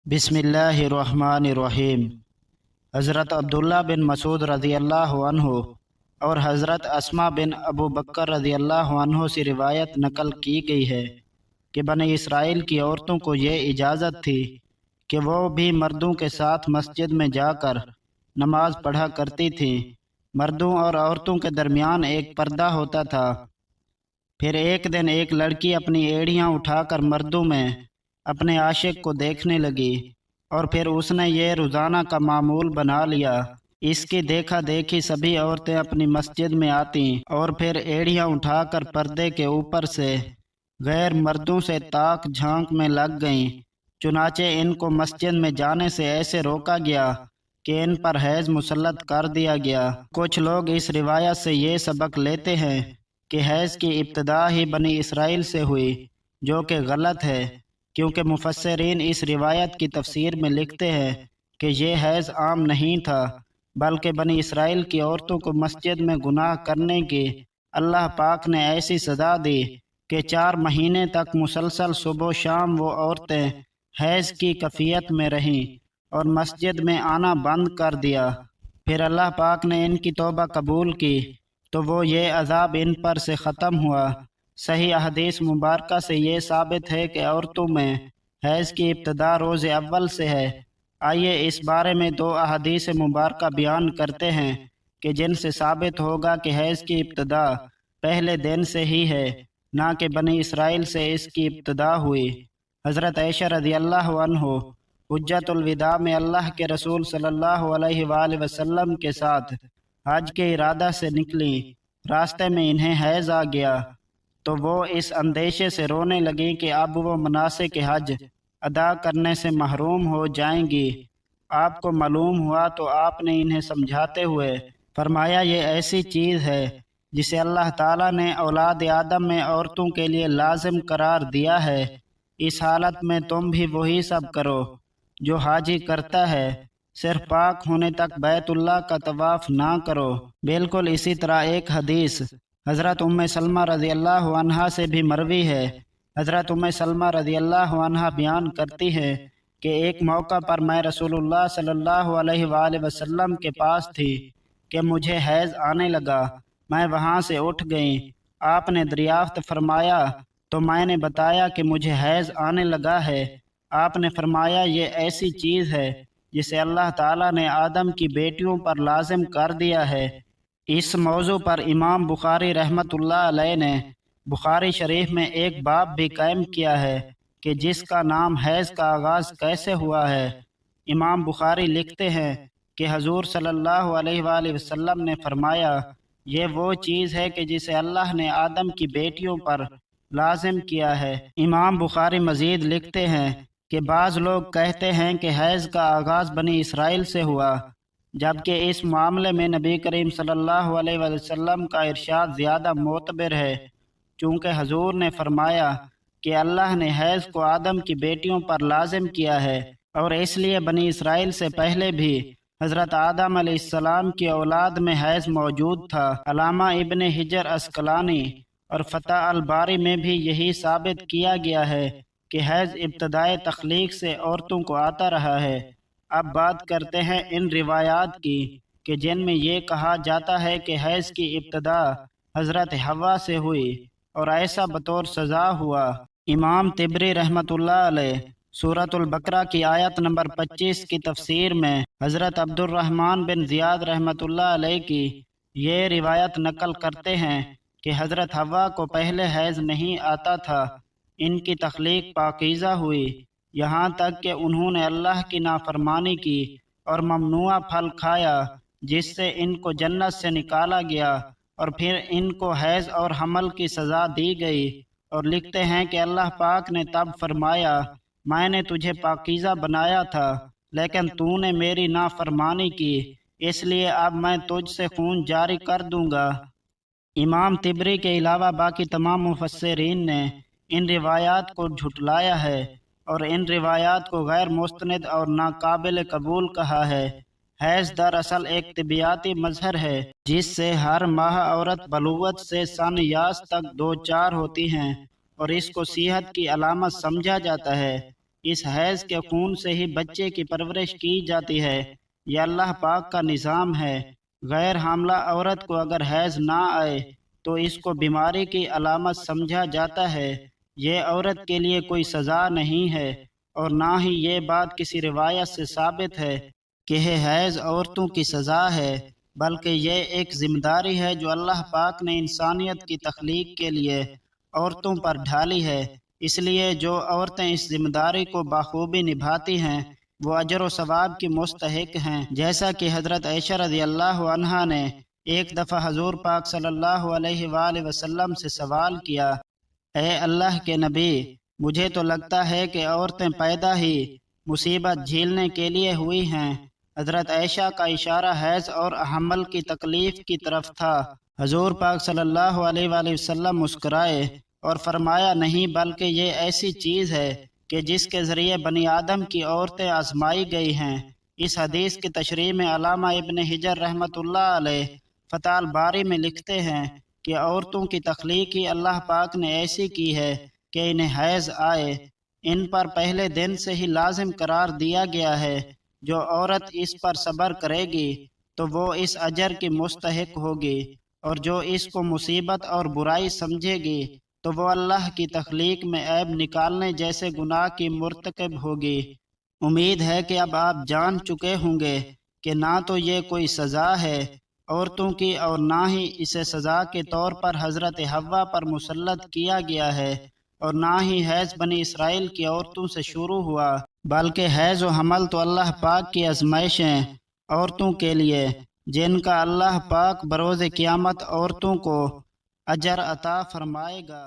بسم اللہ الرحمن الرحیم۔ حضرت عبداللہ بن مسعود رضی اللہ عنہ اور حضرت اسما بن ابو بکر رضی اللہ عنہ سے روایت نقل کی گئی ہے کہ بنی اسرائیل کی عورتوں کو یہ اجازت تھی کہ وہ بھی مردوں کے ساتھ مسجد میں جا کر نماز پڑھا کرتی تھیں۔ مردوں اور عورتوں کے درمیان ایک پردہ ہوتا تھا۔ پھر ایک دن ایک لڑکی اپنی ایڑیاں اٹھا کر مردوں میں اپنے عاشق کو دیکھنے لگی اور پھر اس نے یہ روزانہ کا معمول بنا لیا۔ اس کی دیکھا دیکھی سبھی عورتیں اپنی مسجد میں آتیں اور پھر ایڑیاں اٹھا کر پردے کے اوپر سے غیر مردوں سے تاک جھانک میں لگ گئیں۔ چنانچہ ان کو مسجد میں جانے سے ایسے روکا گیا کہ ان پر حیض مسلط کر دیا گیا۔ کچھ لوگ اس روایت سے یہ سبق لیتے ہیں کہ حیض کی ابتدا ہی بنی اسرائیل سے ہوئی، جو کہ غلط ہے، کیونکہ مفسرین اس روایت کی تفسیر میں لکھتے ہیں کہ یہ حیض عام نہیں تھا، بلکہ بنی اسرائیل کی عورتوں کو مسجد میں گناہ کرنے کی اللہ پاک نے ایسی سزا دی کہ 4 مہینے تک مسلسل صبح و شام وہ عورتیں حیض کی کیفیت میں رہیں اور مسجد میں آنا بند کر دیا۔ پھر اللہ پاک نے ان کی توبہ قبول کی تو وہ یہ عذاب ان پر سے ختم ہوا۔ صحیح احادیث مبارکہ سے یہ ثابت ہے کہ عورتوں میں حیض کی ابتدا روز اول سے ہے۔ آئیے اس بارے میں 2 احادیث مبارکہ بیان کرتے ہیں کہ جن سے ثابت ہوگا کہ حیض کی ابتدا پہلے دن سے ہی ہے، نہ کہ بنی اسرائیل سے اس کی ابتدا ہوئی۔ حضرت عائشہ رضی اللہ عنہ حجۃ الوداع میں اللہ کے رسول صلی اللہ علیہ وآلہ وسلم کے ساتھ حج کے ارادہ سے نکلیں۔ راستے میں انہیں حیض آ گیا تو وہ اس اندیشے سے رونے لگیں کہ اب وہ مناسک حج ادا کرنے سے محروم ہو جائیں گی۔ آپ کو معلوم ہوا تو آپ نے انہیں سمجھاتے ہوئے فرمایا، یہ ایسی چیز ہے جسے اللہ تعالیٰ نے اولاد آدم میں عورتوں کے لیے لازم قرار دیا ہے۔ اس حالت میں تم بھی وہی سب کرو جو حاجی کرتا ہے، صرف پاک ہونے تک بیت اللہ کا طواف نہ کرو۔ بالکل اسی طرح ایک حدیث حضرت ام سلمہ رضی اللہ عنہا سے بھی مروی ہے۔ حضرت ام سلمہ رضی اللہ عنہا بیان کرتی ہے کہ ایک موقع پر میں رسول اللہ صلی اللہ علیہ وآلہ وسلم کے پاس تھی کہ مجھے حیض آنے لگا۔ میں وہاں سے اٹھ گئی، آپ نے دریافت فرمایا تو میں نے بتایا کہ مجھے حیض آنے لگا ہے۔ آپ نے فرمایا، یہ ایسی چیز ہے جسے اللہ تعالیٰ نے آدم کی بیٹیوں پر لازم کر دیا ہے۔ اس موضوع پر امام بخاری رحمۃ اللہ علیہ نے بخاری شریف میں ایک باب بھی قائم کیا ہے کہ جس کا نام حیض کا آغاز کیسے ہوا ہے۔ امام بخاری لکھتے ہیں کہ حضور صلی اللہ علیہ وآلہ وسلم نے فرمایا، یہ وہ چیز ہے کہ جسے اللہ نے آدم کی بیٹیوں پر لازم کیا ہے۔ امام بخاری مزید لکھتے ہیں کہ بعض لوگ کہتے ہیں کہ حیض کا آغاز بنی اسرائیل سے ہوا، جبکہ اس معاملے میں نبی کریم صلی اللہ علیہ وسلم کا ارشاد زیادہ معتبر ہے، چونکہ حضور نے فرمایا کہ اللہ نے حیض کو آدم کی بیٹیوں پر لازم کیا ہے، اور اس لیے بنی اسرائیل سے پہلے بھی حضرت آدم علیہ السلام کی اولاد میں حیض موجود تھا۔ علامہ ابن حجر عسقلانی اور فتح الباری میں بھی یہی ثابت کیا گیا ہے کہ حیض ابتدائے تخلیق سے عورتوں کو آتا رہا ہے۔ اب بات کرتے ہیں ان روایات کی کہ جن میں یہ کہا جاتا ہے کہ حیض کی ابتدا حضرت حوا سے ہوئی اور ایسا بطور سزا ہوا۔ امام طبری رحمۃ اللہ علیہ سورۃ البقرہ کی آیت نمبر 25 کی تفسیر میں حضرت عبد الرحمن بن زیاد رحمۃ اللہ علیہ کی یہ روایت نقل کرتے ہیں کہ حضرت حوا کو پہلے حیض نہیں آتا تھا، ان کی تخلیق پاکیزہ ہوئی، یہاں تک کہ انہوں نے اللہ کی نافرمانی کی اور ممنوع پھل کھایا جس سے ان کو جنت سے نکالا گیا، اور پھر ان کو حیض اور حمل کی سزا دی گئی۔ اور لکھتے ہیں کہ اللہ پاک نے تب فرمایا، میں نے تجھے پاکیزہ بنایا تھا لیکن تو نے میری نافرمانی کی، اس لیے اب میں تجھ سے خون جاری کر دوں گا۔ امام طبری کے علاوہ باقی تمام مفسرین نے ان روایات کو جھٹلایا ہے اور ان روایات کو غیر مستند اور ناقابل قبول کہا ہے۔ حیض دراصل ایک طبیعیاتی مظہر ہے جس سے ہر ماہ عورت بلوغت سے سن یاس تک 2 4 ہوتی ہیں اور اس کو صحت کی علامت سمجھا جاتا ہے۔ اس حیض کے خون سے ہی بچے کی پرورش کی جاتی ہے۔ یہ اللہ پاک کا نظام ہے۔ غیر حاملہ عورت کو اگر حیض نہ آئے تو اس کو بیماری کی علامت سمجھا جاتا ہے۔ یہ عورت کے لیے کوئی سزا نہیں ہے، اور نہ ہی یہ بات کسی روایت سے ثابت ہے کہ حیض عورتوں کی سزا ہے، بلکہ یہ ایک ذمہ داری ہے جو اللہ پاک نے انسانیت کی تخلیق کے لیے عورتوں پر ڈھالی ہے۔ اس لیے جو عورتیں اس ذمہ داری کو بخوبی نبھاتی ہیں وہ اجر و ثواب کی مستحق ہیں، جیسا کہ حضرت عائشہ رضی اللہ عنہا نے ایک دفعہ حضور پاک صلی اللہ علیہ وآلہ وسلم سے سوال کیا، اے اللہ کے نبی، مجھے تو لگتا ہے کہ عورتیں پیدا ہی مصیبت جھیلنے کے لیے ہوئی ہیں۔ حضرت عائشہ کا اشارہ حیض اور حمل کی تکلیف کی طرف تھا۔ حضور پاک صلی اللہ علیہ وآلہ وسلم مسکرائے اور فرمایا، نہیں، بلکہ یہ ایسی چیز ہے کہ جس کے ذریعے بنی آدم کی عورتیں آزمائی گئی ہیں۔ اس حدیث کی تشریح میں علامہ ابن حجر رحمۃ اللہ علیہ فتح الباری میں لکھتے ہیں کہ عورتوں کی تخلیق ہی اللہ پاک نے ایسی کی ہے کہ انہیں حیض آئے، ان پر پہلے دن سے ہی لازم قرار دیا گیا ہے۔ جو عورت اس پر صبر کرے گی تو وہ اس اجر کی مستحق ہوگی، اور جو اس کو مصیبت اور برائی سمجھے گی تو وہ اللہ کی تخلیق میں عیب نکالنے جیسے گناہ کی مرتکب ہوگی۔ امید ہے کہ اب آپ جان چکے ہوں گے کہ نہ تو یہ کوئی سزا ہے عورتوں کی، اور نہ ہی اسے سزا کے طور پر حضرت حوا پر مسلط کیا گیا ہے، اور نہ ہی حیض بنی اسرائیل کی عورتوں سے شروع ہوا، بلکہ حیض و حمل تو اللہ پاک کی آزمائشیں عورتوں کے لیے، جن کا اللہ پاک بروز قیامت عورتوں کو اجر عطا فرمائے گا۔